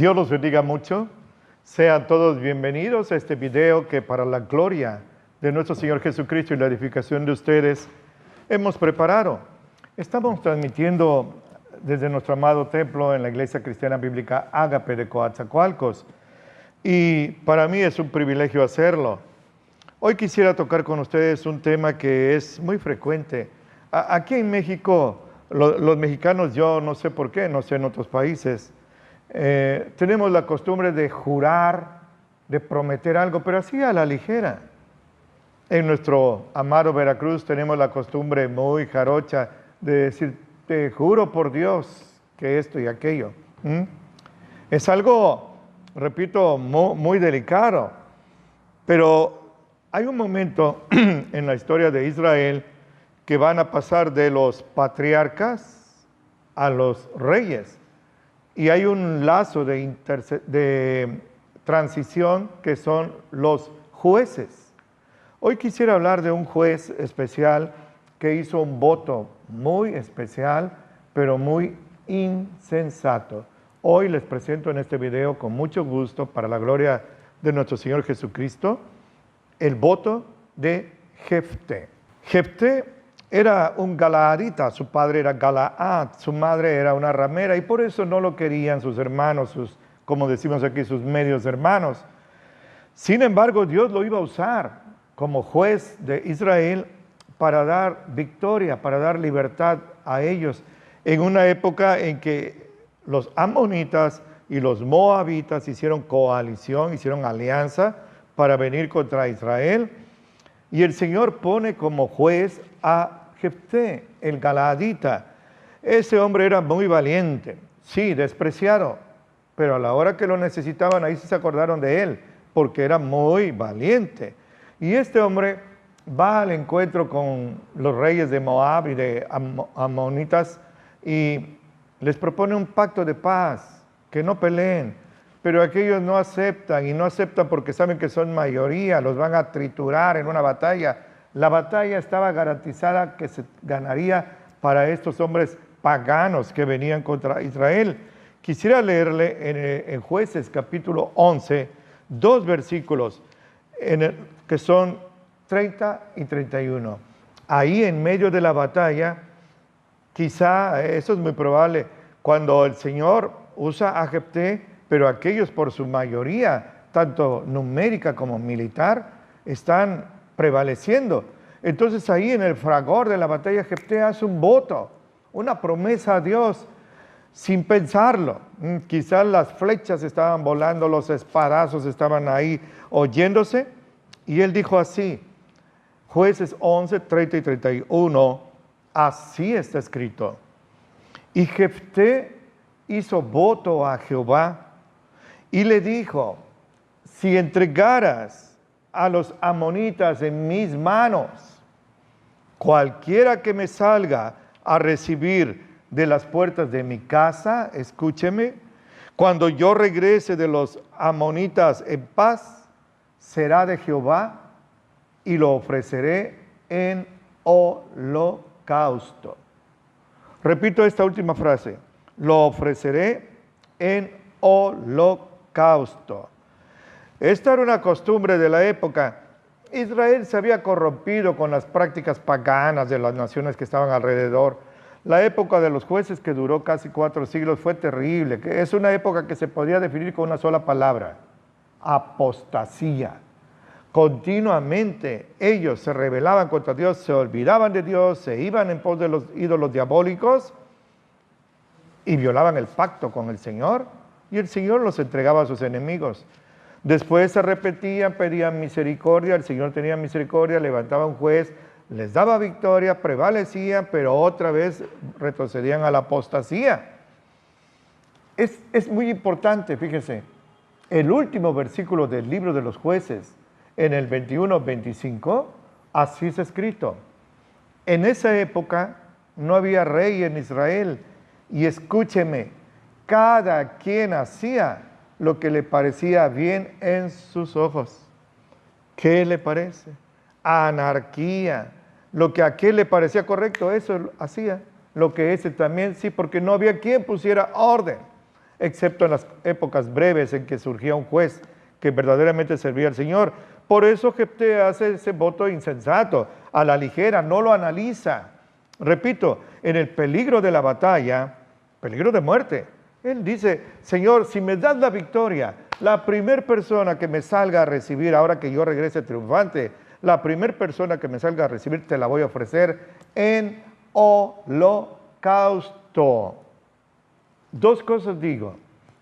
Dios los bendiga mucho. Sean todos bienvenidos a este video que para la gloria de nuestro Señor Jesucristo y la edificación de ustedes hemos preparado. Estamos transmitiendo desde nuestro amado templo en la Iglesia Cristiana Bíblica Ágape de Coatzacoalcos. Y para mí es un privilegio hacerlo. Hoy quisiera tocar con ustedes un tema que es muy frecuente. Aquí en México, los mexicanos, yo no sé por qué, no sé en otros países, tenemos la costumbre de jurar, de prometer algo, pero así a la ligera. En nuestro amado Veracruz tenemos la costumbre muy jarocha de decir, te juro por Dios que esto y aquello. Es algo, repito, muy delicado, pero hay un momento en la historia de Israel que van a pasar de los patriarcas a los reyes. Y hay un lazo de transición que son los jueces. Hoy quisiera hablar de un juez especial que hizo un voto muy especial, pero muy insensato. Hoy les presento en este video con mucho gusto, para la gloria de nuestro Señor Jesucristo, el voto de Jefté. Jefté era un galaadita, su padre era Galaad, su madre era una ramera y por eso no lo querían sus hermanos, como decimos aquí, sus medios hermanos. Sin embargo, Dios lo iba a usar como juez de Israel para dar victoria, para dar libertad a ellos, en una época en que los amonitas y los moabitas hicieron coalición, hicieron alianza para venir contra Israel, y el Señor pone como juez a Jefté, el galaadita. Ese hombre era muy valiente, sí, despreciado, pero a la hora que lo necesitaban, ahí se acordaron de él, porque era muy valiente. Y este hombre va al encuentro con los reyes de Moab y de amonitas y les propone un pacto de paz, que no peleen. Pero aquellos no aceptan, y no aceptan porque saben que son mayoría, los van a triturar en una batalla. La batalla estaba garantizada que se ganaría para estos hombres paganos que venían contra Israel. Quisiera leerle en Jueces capítulo 11, dos versículos que son 30 y 31. Ahí en medio de la batalla, quizá, eso es muy probable, cuando el Señor usa a Jefté, pero aquellos por su mayoría, tanto numérica como militar, están prevaleciendo. Entonces ahí en el fragor de la batalla, Jefté hace un voto, una promesa a Dios, sin pensarlo. Quizás las flechas estaban volando, los espadazos estaban ahí oyéndose, y él dijo así, Jueces 11, 30 y 31, así está escrito. Y Jefté hizo voto a Jehová, y le dijo, si entregaras a los amonitas en mis manos, cualquiera que me salga a recibir de las puertas de mi casa, escúcheme, cuando yo regrese de los amonitas en paz, será de Jehová y lo ofreceré en holocausto. Repito esta última frase, lo ofreceré en holocausto. Esta era una costumbre de la época. Israel se había corrompido con las prácticas paganas de las naciones que estaban alrededor. La época de los jueces, que duró casi 4 siglos, fue terrible. Es una época que se podría definir con una sola palabra: apostasía. Continuamente ellos se rebelaban contra Dios, se olvidaban de Dios, se iban en pos de los ídolos diabólicos y violaban el pacto con el Señor, y el Señor los entregaba a sus enemigos. Después se arrepentían, pedían misericordia, el Señor tenía misericordia, levantaba un juez, les daba victoria, prevalecían, pero otra vez retrocedían a la apostasía. Es muy importante, fíjese, el último versículo del libro de los Jueces, en el 21-25, así está escrito. En esa época no había rey en Israel, y escúcheme, cada quien hacía lo que le parecía bien en sus ojos. ¿Qué le parece? Anarquía. Lo que a aquel le parecía correcto, eso hacía. Lo que ese también, sí, porque no había quien pusiera orden. excepto en las épocas breves en que surgía un juez que verdaderamente servía al Señor. Por eso Jefté hace ese voto insensato, a la ligera, no lo analiza. Repito, en el peligro de la batalla, peligro de muerte, él dice: Señor, si me das la victoria, la primera persona que me salga a recibir, ahora que yo regrese triunfante, la primera persona que me salga a recibir te la voy a ofrecer en holocausto. Dos cosas digo.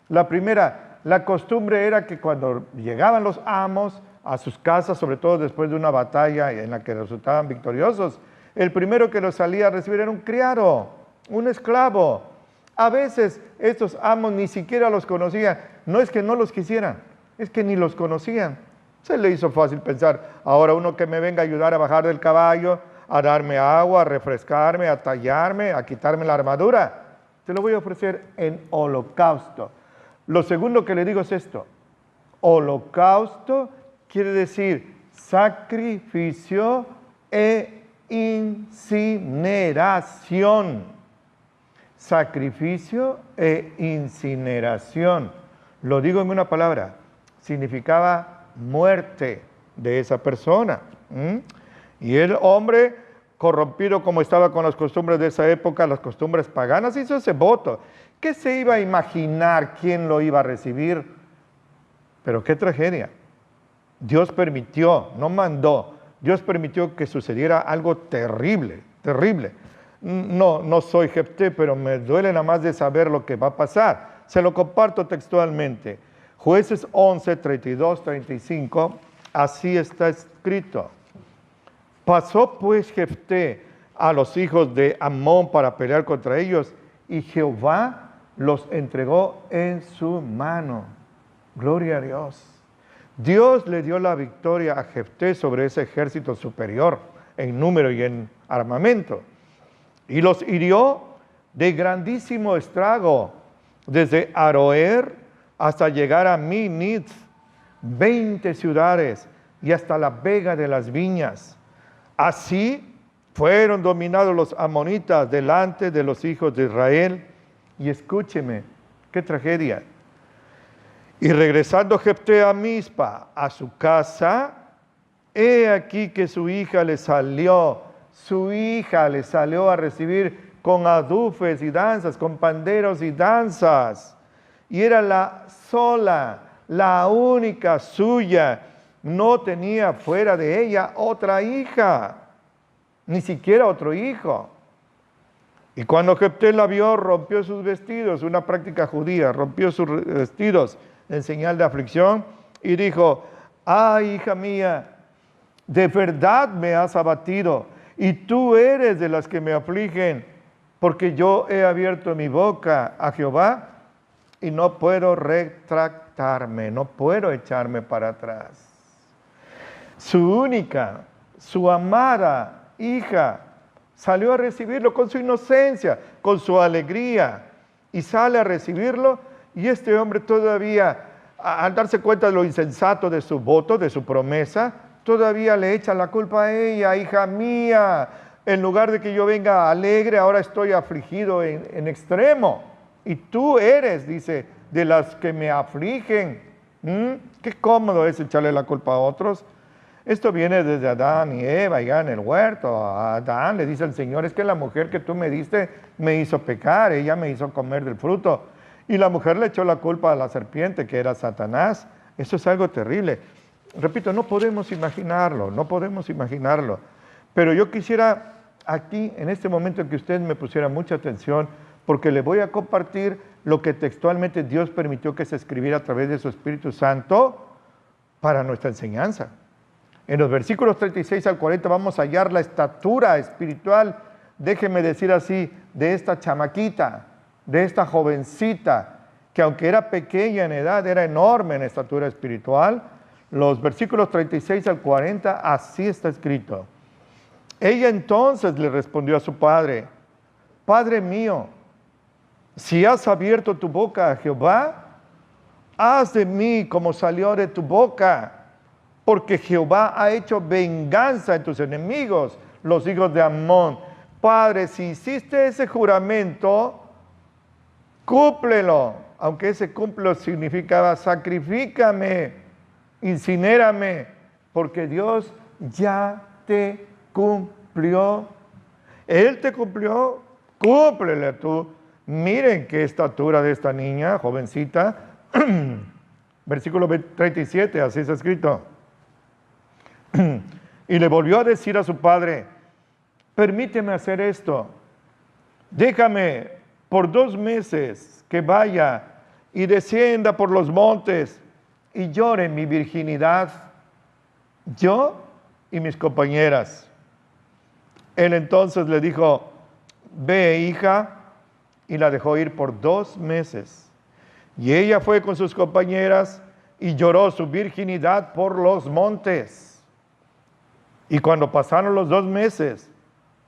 La primera, la costumbre era que cuando llegaban los amos a sus casas, sobre todo después de una batalla en la que resultaban victoriosos, el primero que los salía a recibir era un criado, un esclavo. A veces estos amos ni siquiera los conocían. No es que no los quisieran, es que ni los conocían. Se le hizo fácil pensar: ahora uno que me venga a ayudar a bajar del caballo, a darme agua, a refrescarme, a tallarme, a quitarme la armadura, te lo voy a ofrecer en holocausto. Lo segundo que le digo es esto: holocausto quiere decir sacrificio e incineración. Sacrificio e incineración. Lo digo en una palabra: significaba muerte de esa persona. Y el hombre, corrompido como estaba con las costumbres de esa época, las costumbres paganas, hizo ese voto. ¿Qué se iba a imaginar quién lo iba a recibir? Pero qué tragedia. Dios permitió, no mandó, Dios permitió que sucediera algo terrible, terrible. No soy Jefté, pero me duele nada más de saber lo que va a pasar. Se lo comparto textualmente. Jueces 11, 32, 35, así está escrito. Pasó pues Jefté a los hijos de Amón para pelear contra ellos, y Jehová los entregó en su mano. Gloria a Dios. Dios le dio la victoria a Jefté sobre ese ejército superior en número y en armamento. Y los hirió de grandísimo estrago, desde Aroer hasta llegar a Minit, 20 ciudades, y hasta la vega de las viñas. Así fueron dominados los amonitas delante de los hijos de Israel. Y escúcheme, qué tragedia. Y regresando Jefté a Mizpa, a su casa, he aquí que su hija le salió a recibir con adufes y danzas, con panderos y danzas. Y era la sola, la única suya. No tenía fuera de ella otra hija, ni siquiera otro hijo. Y cuando Jefté la vio, rompió sus vestidos, una práctica judía, rompió sus vestidos en señal de aflicción, y dijo: ay, hija mía, de verdad me has abatido, y tú eres de las que me afligen, porque yo he abierto mi boca a Jehová, y no puedo retractarme, no puedo echarme para atrás. Su única, su amada hija, salió a recibirlo con su inocencia, con su alegría, y sale a recibirlo. Y este hombre todavía, al darse cuenta de lo insensato de su voto, de su promesa, todavía le echa la culpa a ella: hija mía, en lugar de que yo venga alegre, ahora estoy afligido en extremo. Y tú eres, dice, de las que me afligen. Qué cómodo es echarle la culpa a otros. Esto viene desde Adán y Eva, ya en el huerto. A Adán le dice el Señor: es que la mujer que tú me diste me hizo pecar, ella me hizo comer del fruto. Y la mujer le echó la culpa a la serpiente, que era Satanás. Eso es algo terrible. Repito, no podemos imaginarlo, no podemos imaginarlo. Pero yo quisiera aquí, en este momento, que usted me pusiera mucha atención, porque le voy a compartir lo que textualmente Dios permitió que se escribiera a través de su Espíritu Santo para nuestra enseñanza. En los versículos 36 al 40 vamos a hallar la estatura espiritual, déjeme decir así, de esta chamaquita, de esta jovencita, que aunque era pequeña en edad, era enorme en estatura espiritual. Los versículos 36 al 40, así está escrito. Ella entonces le respondió a su padre: Padre mío, si has abierto tu boca a Jehová, haz de mí como salió de tu boca, porque Jehová ha hecho venganza en tus enemigos, los hijos de Amón. Padre, si hiciste ese juramento, cúmplelo. aunque ese cumplio significaba sacrifícame, incinérame, porque Dios ya te cumplió. Él te cumplió, cúmplele tú. Miren qué estatura de esta niña, jovencita. Versículo 37, así está escrito. Y le volvió a decir a su padre, permíteme hacer esto. Déjame por 2 meses que vaya y descienda por los montes y llore mi virginidad, yo y mis compañeras. Él entonces le dijo, ve, hija, y la dejó ir por 2 meses. Y ella fue con sus compañeras y lloró su virginidad por los montes. Y cuando pasaron los 2 meses,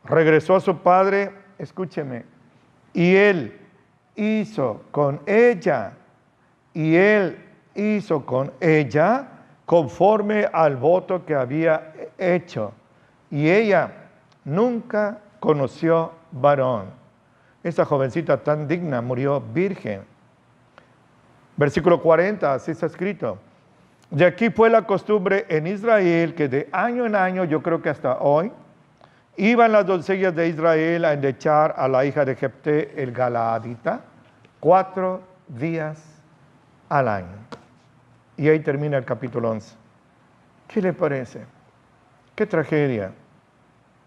regresó a su padre, escúcheme, y él hizo con ella conforme al voto que había hecho. Y ella nunca conoció varón. Esa jovencita tan digna murió virgen. Versículo 40, así está escrito. De aquí fue la costumbre en Israel que de año en año, yo creo que hasta hoy, iban las doncellas de Israel a endechar a la hija de Jefté el Galaadita 4 días al año. Y ahí termina el capítulo 11. ¿Qué le parece? Qué tragedia.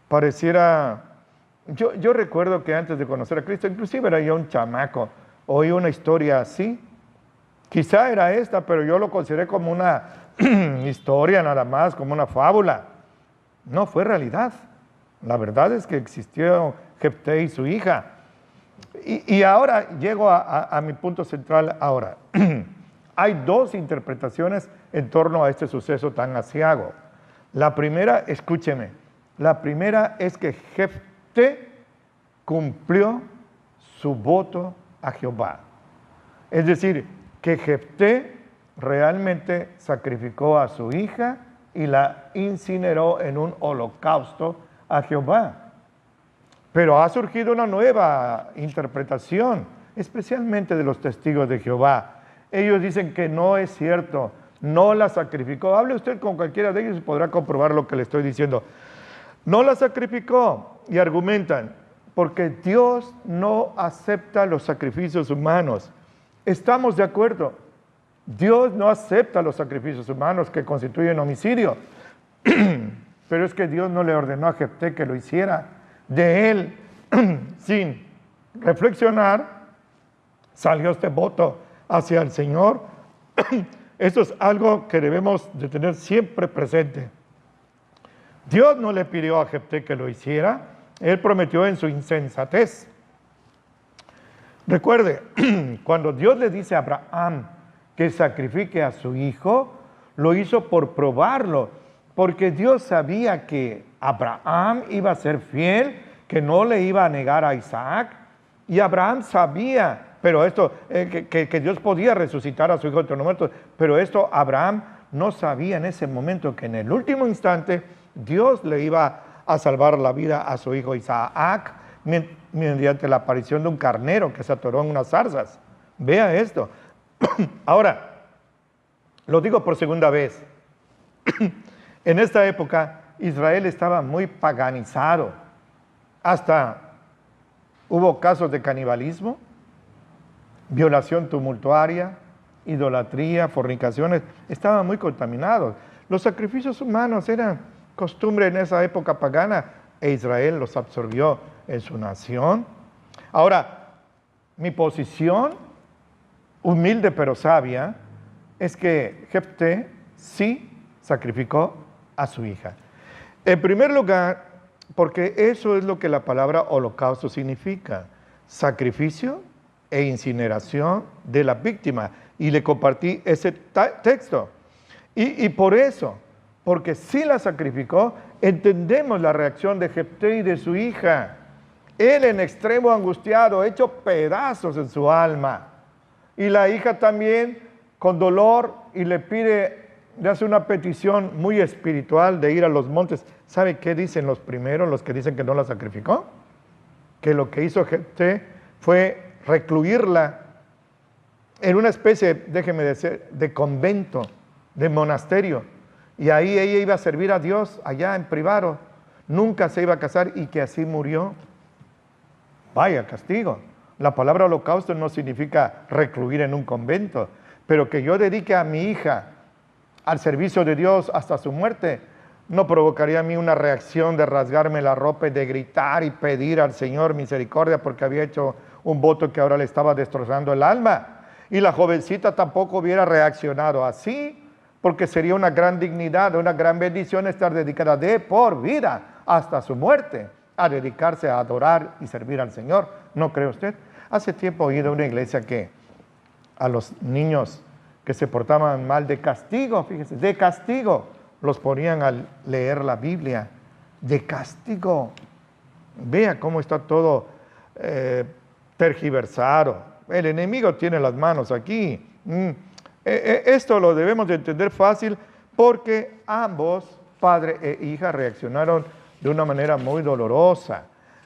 Pareciera... Yo recuerdo que antes de conocer a Cristo, inclusive era yo un chamaco, oí una historia así. Quizá era esta, pero yo lo consideré como una historia nada más, como una fábula. No fue realidad. La verdad es que existió Jefté y su hija. Y ahora llego a mi punto central ahora. Hay 2 interpretaciones en torno a este suceso tan aciago. La primera, escúcheme, la primera es que Jefté cumplió su voto a Jehová. Es decir, que Jefté realmente sacrificó a su hija y la incineró en un holocausto a Jehová. Pero ha surgido una nueva interpretación, especialmente de los testigos de Jehová. Ellos dicen que no es cierto, no la sacrificó. Hable usted con cualquiera de ellos y podrá comprobar lo que le estoy diciendo. No la sacrificó, y argumentan, porque Dios no acepta los sacrificios humanos. Estamos de acuerdo. Dios no acepta los sacrificios humanos que constituyen homicidio. Pero es que Dios no le ordenó a Jefté que lo hiciera. De él, sin reflexionar, salió este voto hacia el Señor. Esto es algo que debemos de tener siempre presente. Dios no le pidió a Jefté que lo hiciera. Él prometió en su insensatez. Recuerde, cuando Dios le dice a Abraham que sacrifique a su hijo, lo hizo por probarlo, porque Dios sabía que Abraham iba a ser fiel, que no le iba a negar a Isaac, y Abraham sabía, pero esto, que Dios podía resucitar a su hijo entre los muertos, pero esto Abraham no sabía en ese momento que en el último instante Dios le iba a salvar la vida a su hijo Isaac, mediante la aparición de un carnero que se atoró en unas zarzas. Vea esto. Ahora, lo digo por segunda vez. En esta época, Israel estaba muy paganizado. Hasta hubo casos de canibalismo, violación tumultuaria, idolatría, fornicaciones. Estaban muy contaminados. Los sacrificios humanos eran costumbre en esa época pagana, e Israel los absorbió en su nación. Ahora, mi posición, humilde pero sabia, es que Jefté sí sacrificó a su hija. En primer lugar, porque eso es lo que la palabra holocausto significa, sacrificio e incineración de la víctima. Y le compartí ese texto. Y por eso, porque sí la sacrificó, entendemos la reacción de Jefté y de su hija. Él en extremo angustiado, hecho pedazos en su alma. Y la hija también con dolor, y le hace una petición muy espiritual de ir a los montes. ¿Sabe qué dicen los primeros, los que dicen que no la sacrificó? Que lo que hizo Jefté fue recluirla en una especie, déjeme decir, de convento, de monasterio. Y ahí ella iba a servir a Dios allá en privado. Nunca se iba a casar y que así murió. Vaya castigo. La palabra holocausto no significa recluir en un convento, pero que yo dedique a mi hija al servicio de Dios hasta su muerte, no provocaría a mí una reacción de rasgarme la ropa y de gritar y pedir al Señor misericordia porque había hecho un voto que ahora le estaba destrozando el alma. Y la jovencita tampoco hubiera reaccionado así, porque sería una gran dignidad, una gran bendición estar dedicada de por vida hasta su muerte a dedicarse a adorar y servir al Señor. ¿No cree usted? Hace tiempo he ido a una iglesia que a los niños que se portaban mal de castigo, fíjese, de castigo, los ponían a leer la Biblia, de castigo. Vea cómo está todo tergiversado. El enemigo tiene las manos aquí. Esto lo debemos de entender fácil porque ambos, padre e hija, reaccionaron de una manera muy dolorosa.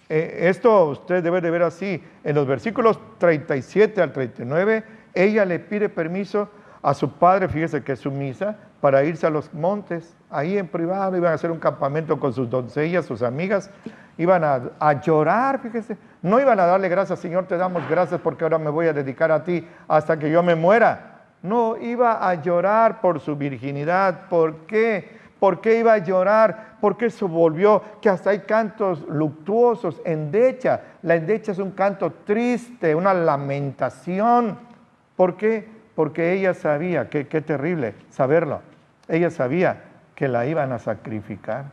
Esto usted debe de ver así. En los versículos 37 al 39, ella le pide permiso a su padre, fíjese que es sumisa, para irse a los montes, ahí en privado, iban a hacer un campamento con sus doncellas, sus amigas, iban a llorar, fíjese, no iban a darle gracias, Señor, te damos gracias porque ahora me voy a dedicar a ti hasta que yo me muera. No, iba a llorar por su virginidad. ¿Por qué? ¿Por qué iba a llorar? Porque se volvió que hasta hay cantos luctuosos, endecha. La endecha es un canto triste, una lamentación. ¿Por qué? Porque ella sabía, qué terrible saberlo, ella sabía que la iban a sacrificar.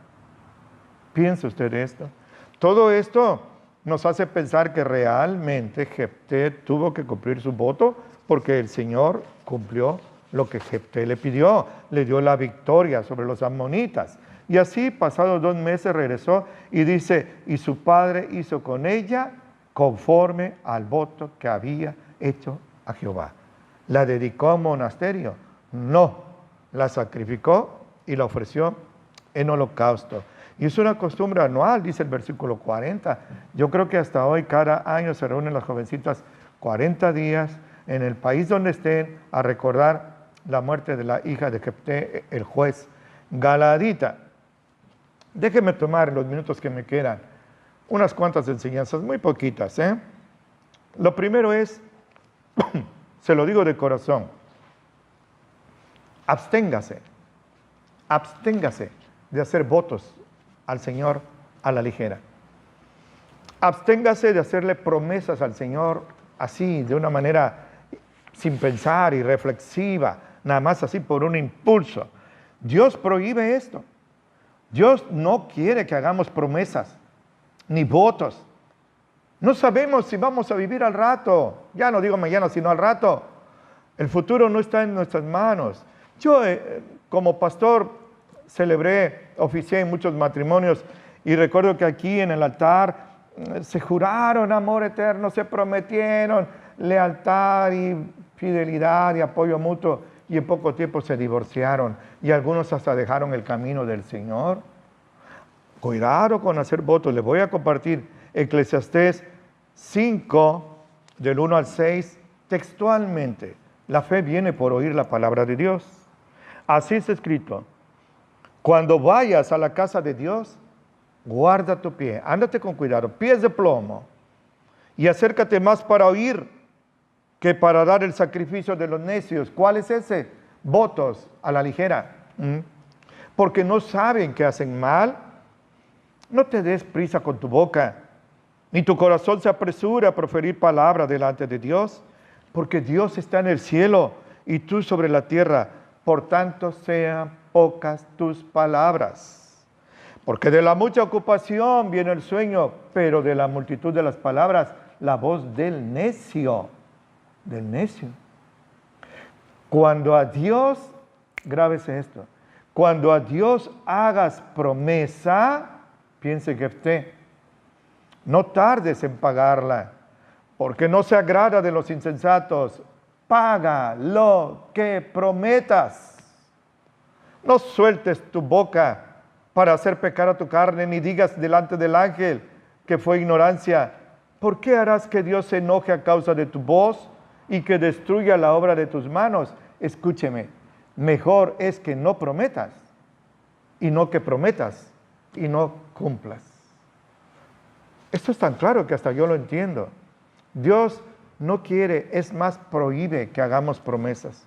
¿Piensa usted esto? Todo esto nos hace pensar que realmente Jefté tuvo que cumplir su voto porque el Señor cumplió lo que Jefté le pidió, le dio la victoria sobre los amonitas. Y así, pasados 2 meses, regresó y dice, y su padre hizo con ella conforme al voto que había hecho a Jehová. ¿La dedicó a un monasterio? No, la sacrificó y la ofreció en holocausto. Y es una costumbre anual, dice el versículo 40. Yo creo que hasta hoy, cada año, se reúnen las jovencitas 40 días en el país donde estén a recordar la muerte de la hija de Jefté, el juez galadita. Déjenme tomar en los minutos que me quedan unas cuantas enseñanzas, muy poquitas. Lo primero es, se lo digo de corazón, absténgase de hacer votos al Señor a la ligera. Absténgase de hacerle promesas al Señor así, de una manera sin pensar y reflexiva, nada más así por un impulso. Dios prohíbe esto. Dios no quiere que hagamos promesas ni votos. No sabemos si vamos a vivir al rato. Ya no digo mañana, sino al rato. El futuro no está en nuestras manos. Yo, como pastor, oficié en muchos matrimonios y recuerdo que aquí en el altar se juraron amor eterno, se prometieron lealtad y fidelidad y apoyo mutuo y en poco tiempo se divorciaron y algunos hasta dejaron el camino del Señor. Cuidado con hacer votos. Les voy a compartir Eclesiastés 5, del 1 al 6, textualmente. La fe viene por oír la palabra de Dios. Así está escrito. Cuando vayas a la casa de Dios, guarda tu pie, ándate con cuidado, pies de plomo, y acércate más para oír que para dar el sacrificio de los necios. ¿Cuál es ese? Votos a la ligera. Porque no saben que hacen mal. No te des prisa con tu boca, ni tu corazón se apresura a proferir palabra delante de Dios, porque Dios está en el cielo y tú sobre la tierra. Por tanto, sean pocas tus palabras. Porque de la mucha ocupación viene el sueño, pero de la multitud de las palabras, la voz del necio. Del necio. Cuando a Dios, grábese esto, cuando a Dios hagas promesa, piense que usted, no tardes en pagarla, porque no se agrada de los insensatos. Paga lo que prometas. No sueltes tu boca para hacer pecar a tu carne, ni digas delante del ángel que fue ignorancia. ¿Por qué harás que Dios se enoje a causa de tu voz y que destruya la obra de tus manos. Escúcheme, mejor es que no prometas y no que prometas y no cumplas. Esto es tan claro que hasta yo lo entiendo. Dios no quiere, es más, prohíbe que hagamos promesas.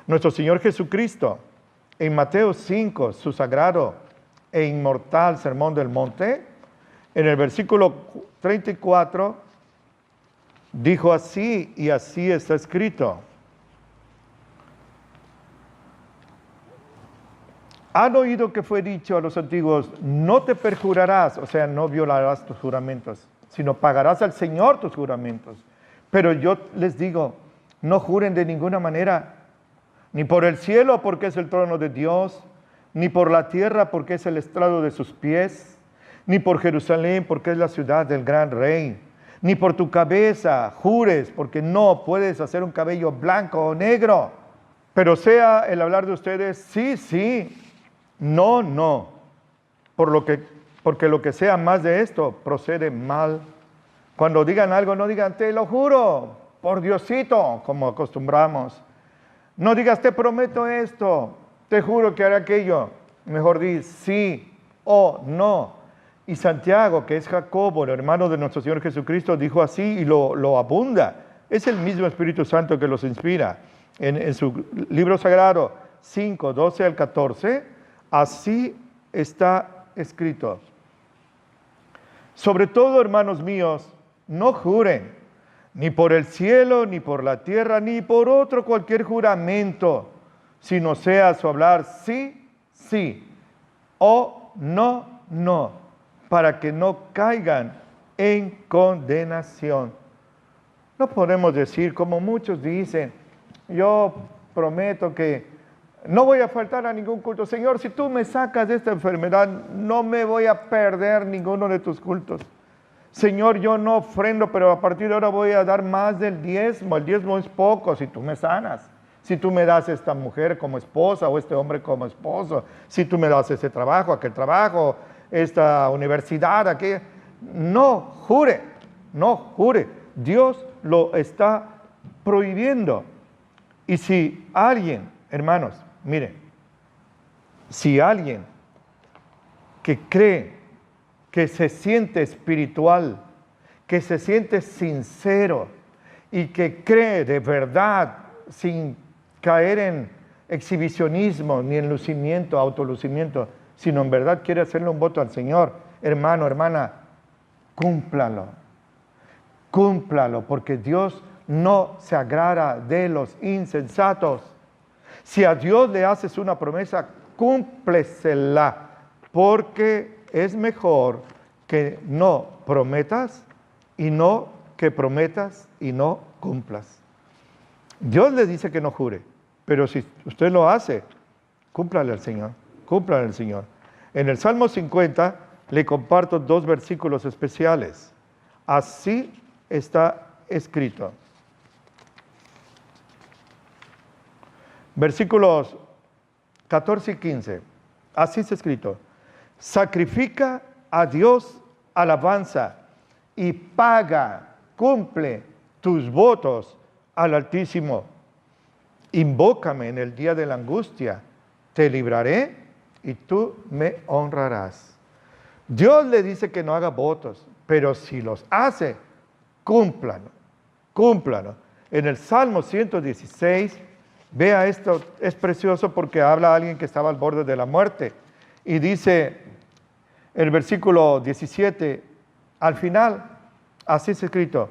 Nuestro Señor Jesucristo, en Mateo 5, su sagrado e inmortal Sermón del Monte, en el versículo 34, dijo así, y así está escrito: han oído que fue dicho a los antiguos, no te perjurarás, o sea, no violarás tus juramentos, sino pagarás al Señor tus juramentos. Pero yo les digo, no juren de ninguna manera, ni por el cielo, porque es el trono de Dios, ni por la tierra, porque es el estrado de sus pies, ni por Jerusalén, porque es la ciudad del gran rey, ni por tu cabeza jures, porque no puedes hacer un cabello blanco o negro. Pero sea el hablar de ustedes, sí, sí, no, no, porque lo que sea más de esto procede mal. Cuando digan algo, no digan, te lo juro, por Diosito, como acostumbramos. No digas, te prometo esto, te juro que haré aquello. Mejor di, sí o no. Y Santiago, que es Jacobo, el hermano de nuestro Señor Jesucristo, dijo así y lo abunda. Es el mismo Espíritu Santo que los inspira. En su libro sagrado 5, 12 al 14, así está escrito: sobre todo, hermanos míos, no juren, ni por el cielo, ni por la tierra, ni por otro cualquier juramento, sino sea su hablar sí, sí, o no, no, para que no caigan en condenación. No podemos decir, como muchos dicen, yo prometo que no voy a faltar a ningún culto. Señor, si tú me sacas de esta enfermedad, no me voy a perder ninguno de tus cultos. Señor, yo no ofrendo, pero a partir de ahora voy a dar más del diezmo. El diezmo es poco si tú me sanas. Si tú me das esta mujer como esposa o este hombre como esposo. Si tú me das ese trabajo, aquel trabajo, esta universidad, aquella. No jure, no jure. Dios lo está prohibiendo. Y si alguien, hermanos, miren, si alguien que cree, que se siente espiritual, que se siente sincero y que cree de verdad sin caer en exhibicionismo ni en lucimiento, autolucimiento, sino en verdad quiere hacerle un voto al Señor, hermano, hermana, cúmplalo, cúmplalo, porque Dios no se agrada de los insensatos. Si a Dios le haces una promesa, cúmplesela, porque es mejor que no prometas y no que prometas y no cumplas. Dios le dice que no jure, pero si usted lo hace, cúmplale al Señor, cúmplale al Señor. En el Salmo 50 le comparto 2 versículos especiales. Así está escrito. Versículos 14 y 15. Así está escrito: sacrifica a Dios alabanza y paga, cumple tus votos al Altísimo. Invócame en el día de la angustia, te libraré y tú me honrarás. Dios le dice que no haga votos, pero si los hace, cúmplalo, cúmplalo. En el Salmo 116, vea esto, es precioso porque habla a alguien que estaba al borde de la muerte. Y dice el versículo 17, al final, así es escrito: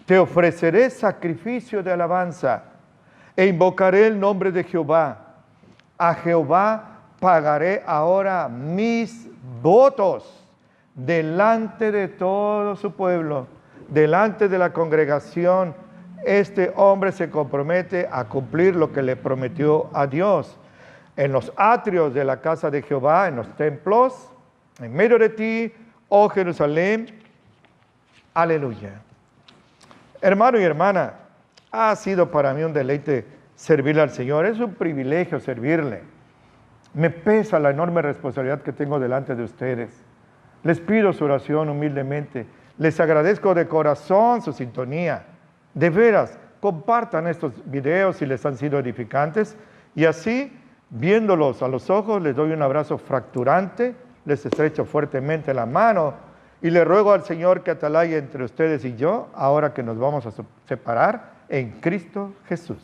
te ofreceré sacrificio de alabanza e invocaré el nombre de Jehová. A Jehová pagaré ahora mis votos delante de todo su pueblo, delante de la congregación. Este hombre se compromete a cumplir lo que le prometió a Dios. En los atrios de la casa de Jehová, en los templos, en medio de ti, oh Jerusalén, aleluya. Hermano y hermana, ha sido para mí un deleite servirle al Señor. Es un privilegio servirle. Me pesa la enorme responsabilidad que tengo delante de ustedes. Les pido su oración humildemente. Les agradezco de corazón su sintonía. De veras, compartan estos videos si les han sido edificantes y así, viéndolos a los ojos, les doy un abrazo fracturante, les estrecho fuertemente la mano y le ruego al Señor que atalaya entre ustedes y yo, ahora que nos vamos a separar en Cristo Jesús.